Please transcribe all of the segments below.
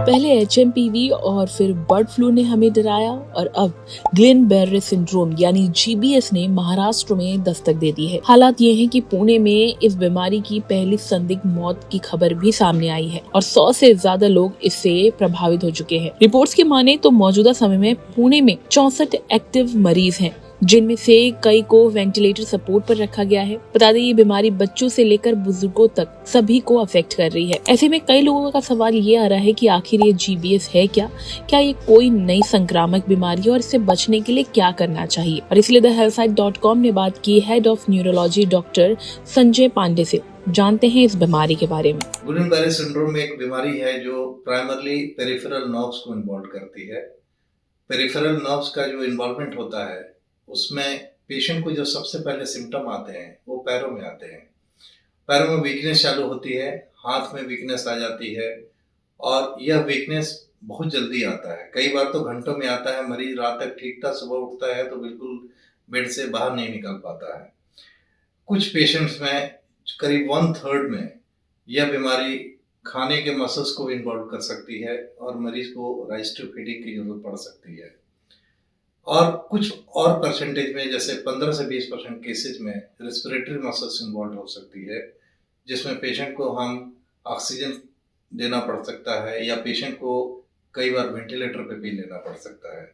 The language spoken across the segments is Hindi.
पहले एचएमपीवी और फिर बर्ड फ्लू ने हमें डराया और अब ग्लेन बेर्रे सिंड्रोम यानी जीबीएस ने महाराष्ट्र में दस्तक दे दी है। हालात ये हैं कि पुणे में इस बीमारी की पहली संदिग्ध मौत की खबर भी सामने आई है और 100 से ज्यादा लोग इससे प्रभावित हो चुके हैं। रिपोर्ट्स की माने तो मौजूदा समय में पुणे में 64 एक्टिव मरीज हैं, जिनमें से कई को वेंटिलेटर सपोर्ट पर रखा गया है। बता दें ये बीमारी बच्चों से लेकर बुजुर्गों तक सभी को अफेक्ट कर रही है। ऐसे में कई लोगों का सवाल ये आ रहा है कि आखिर ये जीबीएस है क्या ये कोई नई संक्रामक बीमारी है और इससे बचने के लिए क्या करना चाहिए। और इसलिए thehealthsite.com ने बात की head of neurology doctor Sanjay Pandey से। जानते हैं इस बीमारी के बारे में। गुलिन-बेरे सिंड्रोम एक बीमारी है जो प्राइमरली पेरिफेरल नर्व्स को इन्वॉल्व करती है। पेरिफेरल नर्व्स का जो इन्वॉल्वमेंट होता है उसमें पेशेंट को जो सबसे पहले सिम्टम आते हैं वो पैरों में आते हैं। पैरों में वीकनेस चालू होती है, हाथ में वीकनेस आ जाती है और यह वीकनेस बहुत जल्दी आता है। कई बार तो घंटों में आता है। मरीज रात तक ठीक था, सुबह उठता है तो बिल्कुल बेड से बाहर नहीं निकल पाता है। कुछ पेशेंट्स में करीब 1/3 में यह बीमारी खाने के मसल्स को इन्वॉल्व कर सकती है और मरीज को रेस्टिव फीडिंग की जरूरत पड़ सकती है। और कुछ और परसेंटेज में जैसे 15 से 20% केसेज में रेस्पिरेटरी मसल्स इन्वॉल्व हो सकती है, जिसमें पेशेंट को हम ऑक्सीजन देना पड़ सकता है या पेशेंट को कई बार वेंटिलेटर पे भी लेना पड़ सकता है।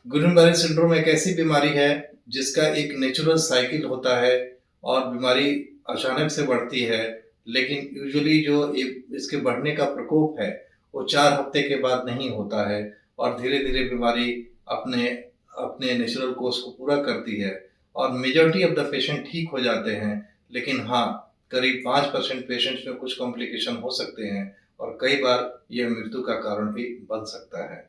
गुलिन-बेरे सिंड्रोम एक ऐसी बीमारी है जिसका एक नेचुरल साइकिल होता है और बीमारी अचानक से बढ़ती है, लेकिन यूजुअली जो इसके बढ़ने का प्रकोप है वो 4 हफ्ते के बाद नहीं होता है और धीरे धीरे बीमारी अपने नेचुरल कोर्स को पूरा करती है और मेजॉरिटी ऑफ द पेशेंट ठीक हो जाते हैं। लेकिन हाँ, करीब 5% पेशेंट्स में कुछ कॉम्प्लिकेशन हो सकते हैं और कई बार यह मृत्यु का कारण भी बन सकता है।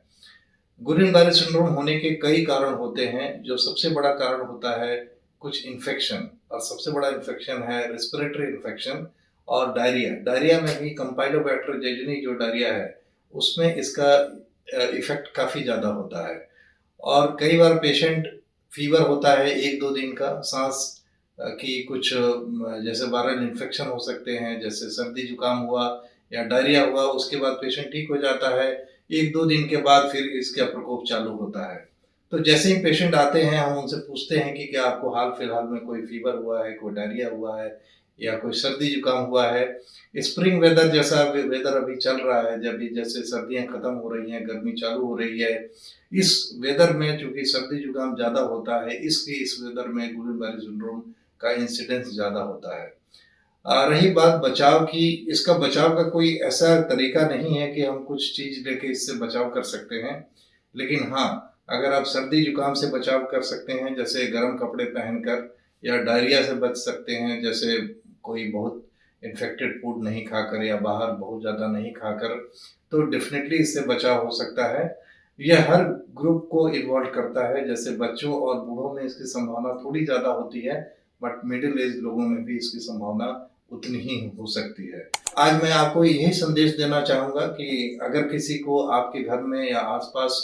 गुलिन-बेरे सिंड्रोम होने के कई कारण होते हैं। जो सबसे बड़ा कारण होता है कुछ इन्फेक्शन, और सबसे बड़ा इन्फेक्शन है रेस्पिरेटरी इन्फेक्शन और डायरिया। डायरिया में भी कैम्पाइलोबैक्टर जेजुनी जो डायरिया है उसमें इसका इफेक्ट काफ़ी ज़्यादा होता है और कई बार पेशेंट फीवर होता है 1-2 दिन का, सांस की कुछ जैसे वायरल इन्फेक्शन हो सकते हैं, जैसे सर्दी जुकाम हुआ या डायरिया हुआ, उसके बाद पेशेंट ठीक हो जाता है। 1-2 दिन के बाद फिर इसका प्रकोप चालू होता है। तो जैसे ही पेशेंट आते हैं हम उनसे पूछते हैं कि क्या आपको हाल फिलहाल में कोई फीवर हुआ है, कोई डायरिया हुआ है या कोई सर्दी जुकाम हुआ है। स्प्रिंग वेदर जैसा वेदर अभी चल रहा है, जब जैसे सर्दियां खत्म हो रही हैं, गर्मी चालू हो रही है, इस वेदर में चूंकि सर्दी जुकाम ज़्यादा होता है, इस वेदर में गुलिन-बेरे सिंड्रोम का इंसिडेंस ज़्यादा होता है। रही बात बचाव की, इसका बचाव का कोई ऐसा तरीका नहीं है कि हम कुछ चीज़ लेके इससे बचाव कर सकते हैं। लेकिन हाँ, अगर आप सर्दी जुकाम से बचाव कर सकते हैं जैसे गर्म कपड़े पहनकर, या डायरिया से बच सकते हैं जैसे कोई बहुत इन्फेक्टेड फूड नहीं खाकर या बाहर बहुत ज़्यादा नहीं खाकर, तो डेफिनेटली इससे बचाव हो सकता है। यह हर ग्रुप को इन्वॉल्व करता है, जैसे बच्चों और बूढ़ों में इसकी संभावना थोड़ी ज़्यादा होती है, बट मिडिल एज लोगों में भी इसकी संभावना उतनी ही हो सकती है। आज मैं आपको यही संदेश देना चाहूँगा कि अगर किसी को आपके घर में या आसपास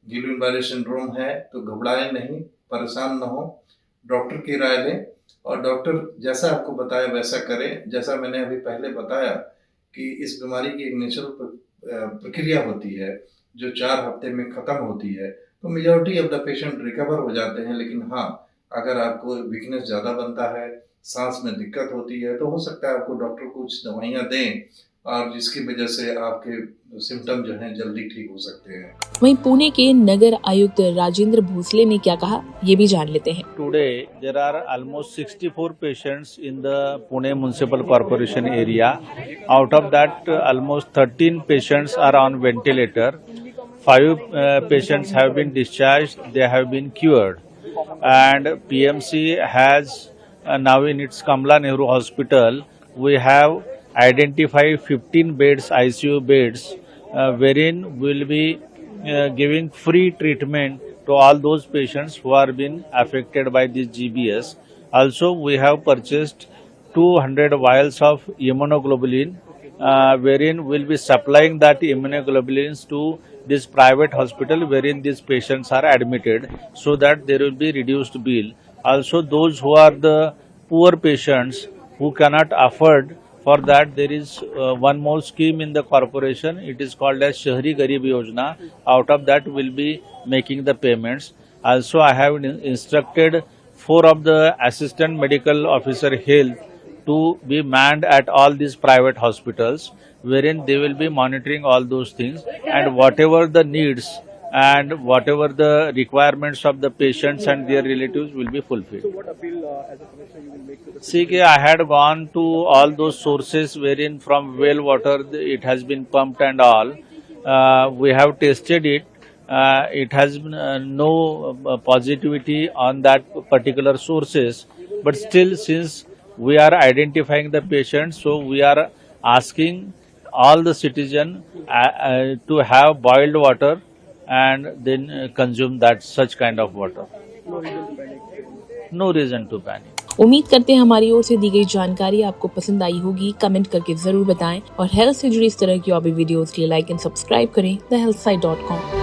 गुलिन-बेरे सिंड्रोम है तो घबराएं नहीं, परेशान न हो, डॉक्टर की राय लें और डॉक्टर जैसा आपको बताया वैसा करें। जैसा मैंने अभी पहले बताया कि इस बीमारी की एक नेचुरल प्रक्रिया होती है जो 4 हफ्ते में ख़त्म होती है, तो majority of the patient recover हो जाते हैं। लेकिन हाँ, अगर आपको वीकनेस ज़्यादा बनता है, सांस में दिक्कत होती है, तो हो सकता है आपको डॉक्टर कुछ दवाइयाँ दें और जिसकी वजह से आपके सिम्टम जो हैं जल्दी ठीक हो सकते हैं। वहीं पुणे के नगर आयुक्त राजेंद्र भोसले ने क्या कहा, ये भी जान लेते हैं। Today there are almost 64 patients in the Pune Municipal Corporation area. Out of that, almost 13 patients are on ventilator. 5 patients have been discharged. They have been cured, and PMC has now in its Kamala Nehru Hospital we have identified 15 beds, ICU beds, wherein we will be giving free treatment to all those patients who are been affected by this GBS. Also, we have purchased 200 vials of immunoglobulin, wherein we will be supplying that immunoglobulins to this private hospital wherein these patients are admitted, so that there will be reduced bill. Also, those who are the poor patients who cannot afford For that, there is one more scheme in the corporation. It is called as Shahri Garib Yojana. Out of that, we'll be making the payments. Also, I have instructed 4 of the assistant medical officer health to be manned at all these private hospitals, wherein they will be monitoring all those things, and whatever the needs and whatever the requirements of the patients and their relatives will be fulfilled. So what appeal as a commissioner you will make to the See, I had gone to all those sources wherein from well water it has been pumped and all. We have tested it. It has no positivity on that particular sources. But still, since we are identifying the patients, so we are asking all the citizen to have boiled water and then consume that such kind of water. No reason to panic. उम्मीद करते हैं हमारी ओर से दी गई जानकारी आपको पसंद आई होगी। कमेंट करके जरूर बताएं और हेल्थ से जुड़ी इस तरह की और भी वीडियोस के लिए लाइक एंड सब्सक्राइब करें thehealthsite.com।